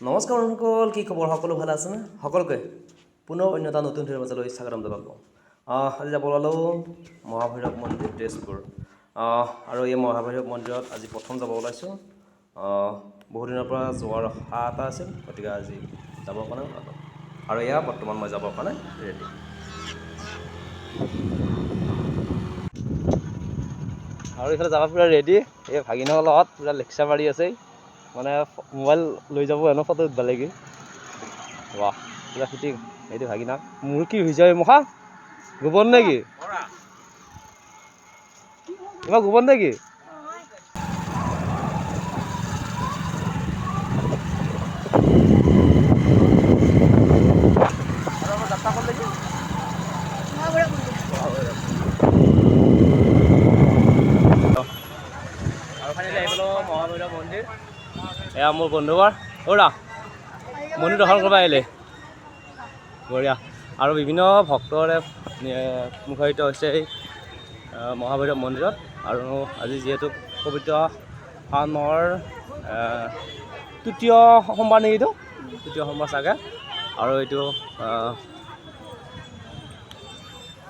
নমস্কাৰ বন্ধুসকল, কি খবৰ? সকলো ভালে আছেনে? সকলোকে পুনৰ অন্য এটা নতুন ভিডিঅ'ৰ মাজলৈ স্বাগতম জনালোঁ। আজি যাব ওলালোঁ মহাভৈৰৱ মন্দিৰ তেজপুৰ। আৰু এই মহাভৈৰৱ মন্দিৰত আজি প্ৰথম যাব ওলাইছোঁ। বহুদিনৰ পৰা যোৱাৰ আশা এটা আছিল, গতিকে আজি যাবৰ কাৰণে ওলালোঁ। আৰু এয়া বৰ্তমান মই যাবৰ কাৰণে ৰেডি। আৰু এইফালে যাব পুৰা ৰেডি। এই ভাগিনৰ লগত পুৰা লেকচাৰ মাৰি আছে, মানে মোবাইল লৈ যাব হেনো ফটো উঠবা লাগি। বাহ, পুৰা ফিটিং। এইটো ভাগিনা মোৰ কি হৈ যায় মুখা গোবৰ নেকি? তোমাৰ গোবৰ নাকি? মহাভৈৰৱ মন্দিৰ এয়া মোৰ বন্ধুবাৰ ওৰা মন্দিৰ দৰ্শন কৰিব আহিলে বঢ়িয়া। আৰু বিভিন্ন ভক্তৰে মুখাৰিত হৈছে এই মহাভৈৰৱ মন্দিৰত। আৰু আজি যিহেতু পবিত্ৰ শাওণ মাহৰ তৃতীয় সোমবাৰ নেকি, এইটো তৃতীয় সোমবাৰ চাগে। আৰু এইটো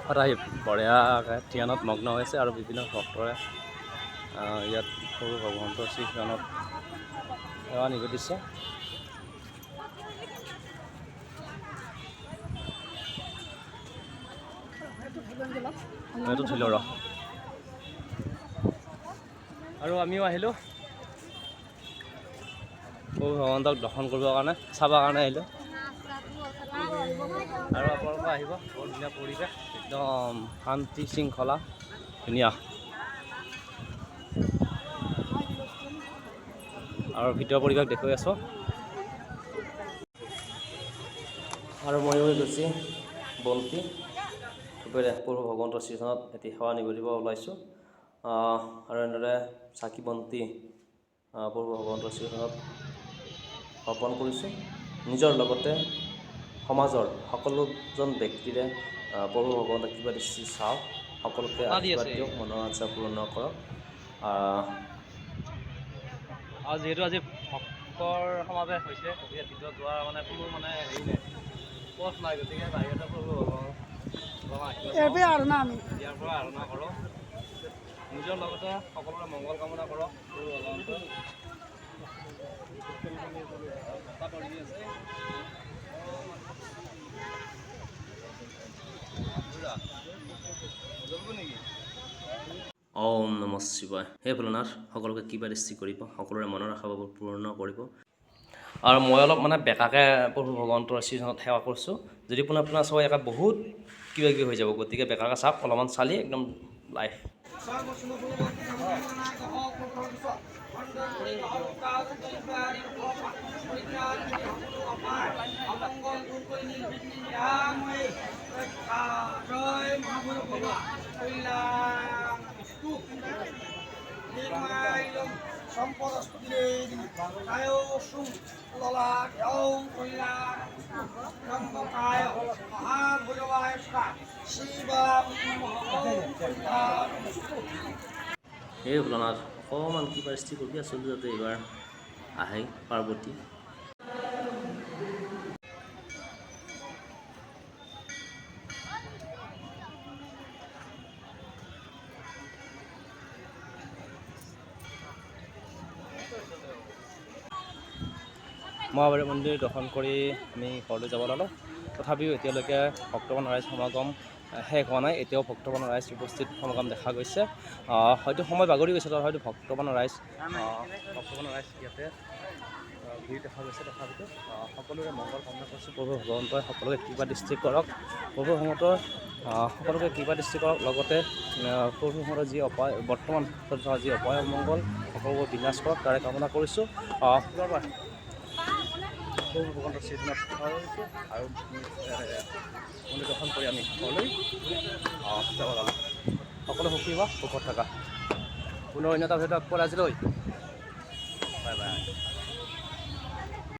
সদায় বঢ়িয়াকৈ ধ্যানত মগ্ন হৈছে আৰু বিভিন্ন ভক্তৰে ইয়াত সৰু ভগৱন্তৰ শ্ৰীচৰণত সেৱা নিবেদিছে। এইটো থিলো ৰ। আৰু আমিও আহিলোঁ সৰু ভগৱন্তক দৰ্শন কৰিবৰ কাৰণে, চাবৰ কাৰণে আহিলোঁ। আৰু আপোনালোকে আহিব, বৰ ধুনীয়া পৰিৱেশ, একদম শান্তি শৃংখলা ধুনীয়া। আৰু ভিতৰৰ পৰিৱেশ দেখুৱাই আছোঁ। আৰু ময়ো গৈছে বন্তি ধূপেৰে প্ৰভু ভগৱন্তৰ শ্ৰীচৰণত এটি সেৱা নিবেদিব ওলাইছোঁ। আৰু এনেদৰে চাকি বন্তি প্ৰভু ভগৱন্তৰ শ্ৰীচৰণত অৰ্পণ কৰিছোঁ। নিজৰ লগতে সমাজৰ সকলোজন ব্যক্তিৰে প্ৰভু ভগৱন্তক কিবা দৃষ্টি চাওক, সকলোকে আশীৰ্বাদ দিয়ক, মনৰ আশা পূৰ্ণ কৰক। আৰু যিহেতু আজি ভক্তৰ সমাৱেশ হৈছে, গতিকে ভিতৰত যোৱাৰ মানে কোনো হেৰি নাই, পথ নাই, গতিকে বাহিৰতে প্ৰভু ইয়াৰ পৰা আৰাধনা কৰোঁ, নিজৰ লগতে সকলোৰে মংগল কামনা কৰক। প্ৰভু ভগৱন্তৰ ওম নমঃ শিৱায়। হে ভোলেনাথ, সকলোকে কিবা দৃষ্টি কৰিব, সকলোৰে মনৰ আশাবোৰ পূৰ্ণ কৰিব। আৰু মই অলপ বেকাকৈ প্ৰভু ভগৱন্তৰ শ্ৰীচৰণত সেৱা কৰিছোঁ। যদি আপোনাৰ চাব একে বহুত কিবা কিবি হৈ যাব, গতিকে বেকাকৈ চাওক, অলপমান চালি একদম লাইফ। হে ভোলানাথ, অকণমান কিবা স্থিৰ কৰি আছিলোঁ যাতে এইবাৰ আহে পাৰ্বতী। মহাভৈৰৱ মন্দিৰ দৰ্শন কৰি আমি ঘৰলৈ যাব ওলালোঁ। তথাপিও এতিয়ালৈকে ভক্তবান ৰাইজ সমাগম শেষ হোৱা নাই, এতিয়াও ভক্তবান ৰাইজ উপস্থিত সমাগম দেখা গৈছে। হয়তো সময় বাগৰি গৈছে, হয়তো ভক্তবান ৰাইজ ইয়াতে ভিৰ দেখা গৈছে। তথাপিতো সকলোৰে মংগল কামনা কৰিছোঁ, প্ৰভু ভগৱন্তই সকলোকে কৃপা দৃষ্টি কৰক, প্ৰভু ভগৱন্তৰ সকলোকে কৃপা দৃষ্টি কৰক। লগতে প্ৰভু ভগৱন্তৰ যি বৰ্তমান যি অপায় অমংগল সকলোবোৰ বিনাশ কৰক, তাৰে কামনা কৰিছোঁ। প্ৰভু ভগৱন্তৰ শ্ৰীচৰণত সেৱা কৰিছোঁ আৰু মন্দিৰ দৰ্শন কৰি আমি ঘৰলৈ যাব ওলালোঁ। সকলো সুখী হোৱা, সুখত থকা। পুনৰ অন্য এটা ভিডিঅ' আজিলৈ